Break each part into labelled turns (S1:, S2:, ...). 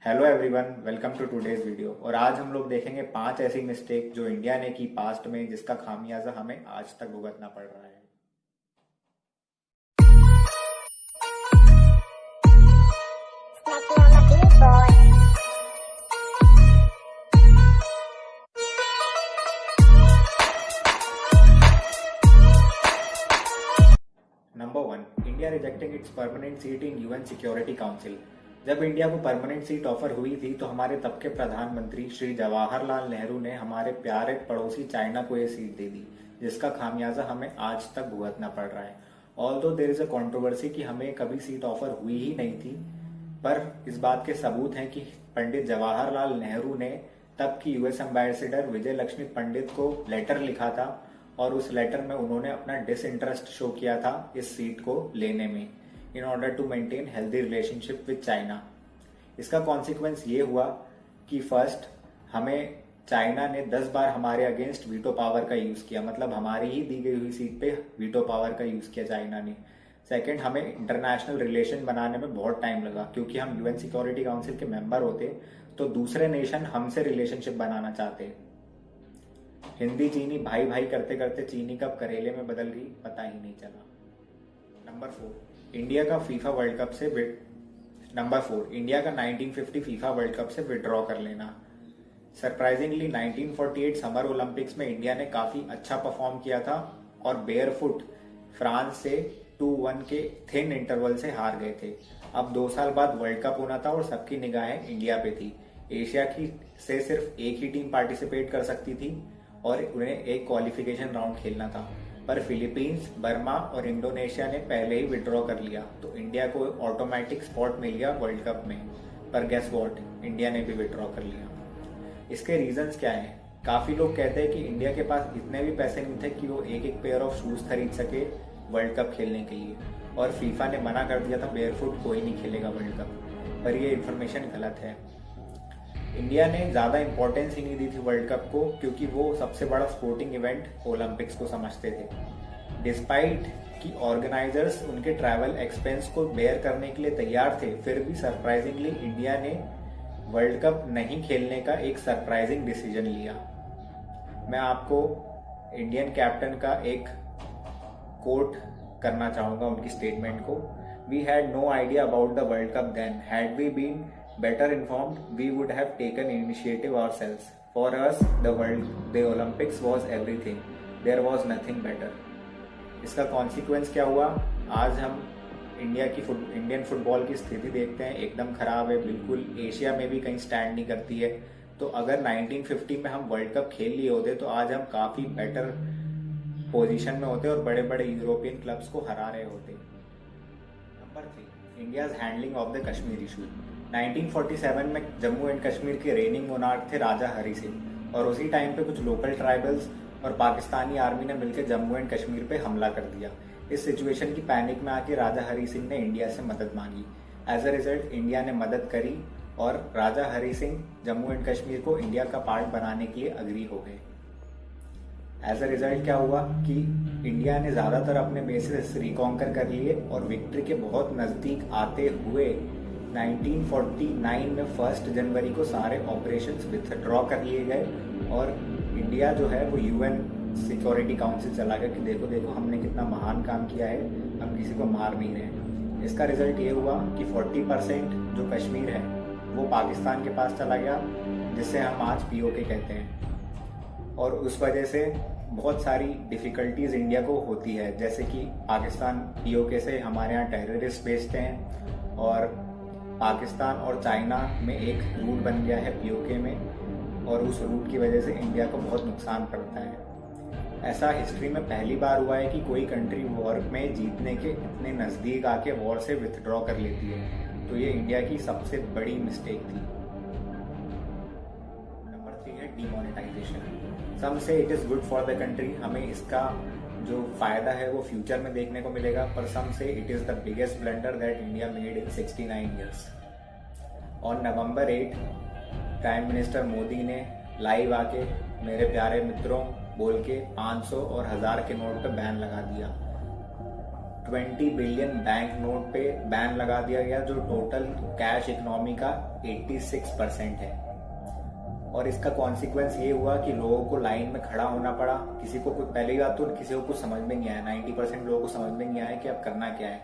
S1: Hello everyone, welcome to today's video. और आज हम लोग देखेंगे 5 ऐसी मिस्टेक जो इंडिया ने की पास्ट में, जिसका खामियाजा हमें आज तक भुगतना पड़ रहा है। Number 1, India rejecting it's permanent seat in UN security council. जब इंडिया को परमानेंट सीट ऑफर हुई थी तो हमारे तब के प्रधानमंत्री श्री जवाहरलाल नेहरू ने हमारे प्यारे पड़ोसी चाइना को ये सीट दे दी, जिसका खामियाजा हमें आज तक भुगतना पड़ रहा है। Although there is a controversy कि हमें कभी सीट ऑफर हुई ही नहीं थी, पर इस बात के सबूत हैं कि पंडित जवाहरलाल नेहरू ने तब की यूएस एम्बेसडर विजय लक्ष्मी पंडित को लेटर लिखा था और उस लेटर में उन्होंने अपना डिसइंटरेस्ट शो किया था इस सीट को लेने में, in order to maintain healthy relationship with China. इसका कॉन्सिक्वेंस ये हुआ कि फर्स्ट, हमें चाइना ने 10 बार हमारे अगेंस्ट वीटो पावर का यूज किया, मतलब हमारी ही दी गई हुई सीट पे वीटो पावर का यूज किया चाइना ने। सेकंड, हमें इंटरनेशनल रिलेशन बनाने में बहुत टाइम लगा, क्योंकि हम यूएन सिक्योरिटी काउंसिल के मेंबर होते तो दूसरे नेशन हमसे रिलेशनशिप बनाना चाहते। हिंदी चीनी भाई भाई करते करते चीनी कब करेले में बदल गई पता ही नहीं चला। नंबर 4, इंडिया का 1950 फीफा वर्ल्ड कप से विड्रॉ कर लेना। सरप्राइजिंगली 1948 समर ओलंपिक्स में इंडिया ने काफी अच्छा परफॉर्म किया था और बेयरफुट फ्रांस से 2-1 के थिन इंटरवल से हार गए थे। अब 2 साल बाद वर्ल्ड कप होना था और सबकी निगाहें इंडिया पे थी। एशिया की से सिर्फ एक ही टीम पार्टिसिपेट कर सकती थी और उन्हें एक क्वालिफिकेशन राउंड खेलना था, पर फिलीपींस, बर्मा और इंडोनेशिया ने पहले ही विड्रॉ कर लिया, तो इंडिया को ऑटोमेटिक स्पॉट मिल गया वर्ल्ड कप में। पर गेस व्हाट, इंडिया ने भी विड्रॉ कर लिया। इसके रीजंस क्या हैं? काफी लोग कहते हैं कि इंडिया के पास इतने भी पैसे नहीं थे कि वो एक पेयर ऑफ शूज खरीद सके वर्ल्ड कप खेलने के लिए, और फीफा ने मना कर दिया था बेयरफुट कोई नहीं खेलेगा वर्ल्ड कप। पर ये इन्फॉर्मेशन गलत है। इंडिया ने ज्यादा इंपॉर्टेंस ही नहीं दी थी वर्ल्ड कप को, क्योंकि वो सबसे बड़ा स्पोर्टिंग इवेंट ओलंपिक्स को समझते थे। डिस्पाइट कि ऑर्गेनाइजर्स उनके ट्रैवल एक्सपेंस को बेयर करने के लिए तैयार थे, फिर भी सरप्राइजिंगली इंडिया ने वर्ल्ड कप नहीं खेलने का एक सरप्राइजिंग डिसीजन लिया। मैं आपको इंडियन कैप्टन का एक कोट करना चाहूंगा, उनकी स्टेटमेंट को। We had no idea about the world cup then, had we been better informed, we would have taken initiative ourselves. For us, the Olympics was everything. There was nothing better. इसका consequence क्या हुआ? आज हम Indian football की स्थिति देखते हैं, एकदम खराब है, बिल्कुल एशिया में भी कहीं स्टैंड नहीं करती है। तो अगर 1950 में हम वर्ल्ड कप खेल लिए होते तो आज हम काफी बेटर पोजीशन में होते और बड़े बड़े यूरोपियन क्लब्स को हरा रहे होते। Number 3, India's handling of the Kashmir issue. 1947 में जम्मू एंड कश्मीर के रेनिंग मोनार्क थे राजा हरी सिंह, और उसी टाइम पे कुछ लोकल ट्राइबल्स और पाकिस्तानी आर्मी ने मिलकर जम्मू एंड कश्मीर पे हमला कर दिया। इस सिचुएशन की पैनिक में आके राजा हरी सिंह ने इंडिया से मदद मांगी। एज अ रिजल्ट इंडिया ने मदद करी और राजा हरी सिंह जम्मू एंड कश्मीर को इंडिया का पार्ट बनाने के लिए अग्री हो गए। एज अ रिजल्ट क्या हुआ कि इंडिया ने ज्यादातर अपने बेसिस रिकॉन्कर कर लिए और विक्ट्री के बहुत नजदीक आते हुए 1949 में 1 जनवरी को सारे ऑपरेशंस विथड्रॉ कर लिए गए और इंडिया जो है वो यूएन सिक्योरिटी काउंसिल चला गया कि देखो देखो हमने कितना महान काम किया है, हम किसी को मार नहीं रहे। इसका रिजल्ट ये हुआ कि 40% जो कश्मीर है वो पाकिस्तान के पास चला गया, जिसे हम आज पीओके कहते हैं। और उस वजह से बहुत सारी डिफिकल्टीज इंडिया को होती है, जैसे कि पाकिस्तान पीओके से हमारे यहाँ टेररिस्ट भेजते हैं और पाकिस्तान और चाइना में एक रूट बन गया है पीओके में, और उस रूट की वजह से इंडिया को बहुत नुकसान पड़ता है। ऐसा हिस्ट्री में पहली बार हुआ है कि कोई कंट्री वॉर में जीतने के इतने नज़दीक आके वॉर से विथड्रॉ कर लेती है, तो ये इंडिया की सबसे बड़ी मिस्टेक थी। नंबर 3 है डिमोनेटाइजेशन। सम से it is good for the country, हमें इसका जो फायदा है वो फ्यूचर में देखने को मिलेगा, पर सम से it is the biggest blunder that India made in 69 years। On November 8 prime minister Modi ने लाइव आके मेरे प्यारे मित्रों बोल के 500 और 1000 के नोट पे बैन लगा दिया। 20 बिलियन बैंक नोट पे बैन लगा दिया गया, जो टोटल कैश इकोनॉमी का 86% है। और इसका कॉन्सिक्वेंस ये हुआ कि लोगों को लाइन में खड़ा होना पड़ा। किसी को कुछ, पहली बात तो किसी को कुछ समझ में नहीं आया, 90% लोगों को समझ में नहीं आया कि अब करना क्या है,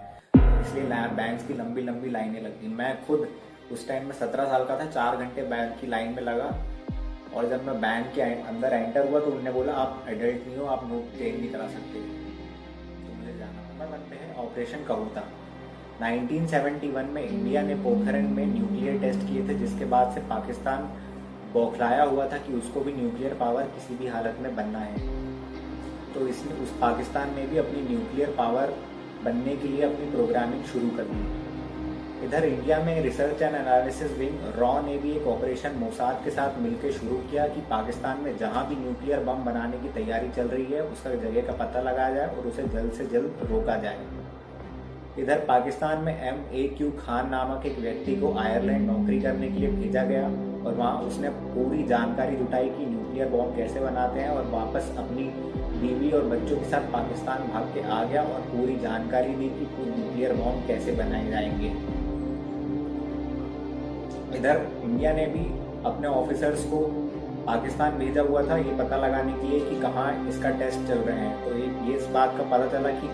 S1: इसलिए बैंक्स की लंबी लंबी लाइनें लगती। मैं खुद उस टाइम में 17 साल का था, 4 घंटे बैंक की लाइन में लगा, और जब मैं बैंक के अंदर एंटर हुआ तो उन्होंने बोला आप एडल्ट नहीं हो, आप नोट चेंज नहीं करा सकते, तो मुझे जाना पड़ा। बनते हैं ऑपरेशन कबूतर। 1971 में इंडिया ने पोखरण में न्यूक्लियर टेस्ट किए थे, जिसके बाद से पाकिस्तान बौखलाया हुआ था कि उसको भी न्यूक्लियर पावर किसी भी हालत में बनना है। तो इसने उस पाकिस्तान ने भी अपनी न्यूक्लियर पावर बनने के लिए अपनी प्रोग्रामिंग शुरू कर दी। इधर इंडिया में research and analysis wing raw ने भी एक ऑपरेशन मोसाद के साथ मिलकर शुरू किया कि पाकिस्तान में जहां भी न्यूक्लियर बम बनाने की तैयारी चल रही है उसका जगह का पता लगाया जाए और उसे जल्द से जल्द रोका जाए। इधर पाकिस्तान में MAQ खान नामक एक व्यक्ति को आयरलैंड नौकरी करने के लिए भेजा गया, और वहाँ उसने पूरी जानकारी जुटाई कि न्यूक्लियर बॉम्ब कैसे बनाते हैं, और वापस अपनी बीवी और बच्चों के साथ पाकिस्तान भाग के आ गया और पूरी जानकारी दी कि न्यूक्लियर बॉम्ब कैसे बनाए जाएंगे। इधर इंडिया ने भी अपने ऑफिसर्स को पाकिस्तान भेजा हुआ था ये पता लगाने के लिए कि कहाँ इसका टेस्ट चल रहे हैं। तो ये इस बात का पता चला कि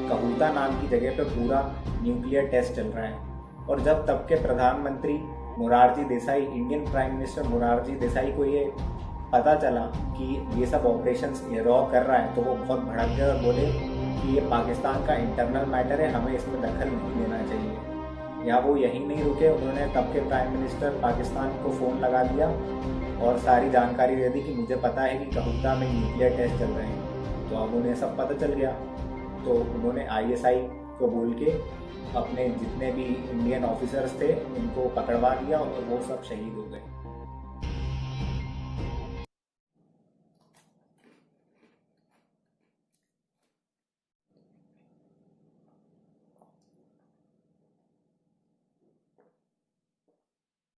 S1: कहूता नाम की जगह पे पूरा न्यूक्लियर टेस्ट चल रहा है। और जब तब के प्रधानमंत्री Morarji Desai, Indian prime minister Morarji Desai को ये पता चला कि ये सब ऑपरेशंस रॉ कर रहा है, तो वो बहुत भड़क गए और बोले कि ये पाकिस्तान का इंटरनल मैटर है, हमें इसमें दखल नहीं देना चाहिए। या वो यहीं नहीं रुके, उन्होंने तब के प्राइम मिनिस्टर पाकिस्तान को फ़ोन लगा दिया और सारी जानकारी दे दी कि मुझे पता है कि कहूता में न्यूक्लियर टेस्ट चल रहे हैं। तो अब उन्हें सब पता चल गया, तो उन्होंने ISI को बोल के अपने जितने भी इंडियन ऑफिसर्स थे उनको पकड़वा दिया और वो सब शहीद हो गए।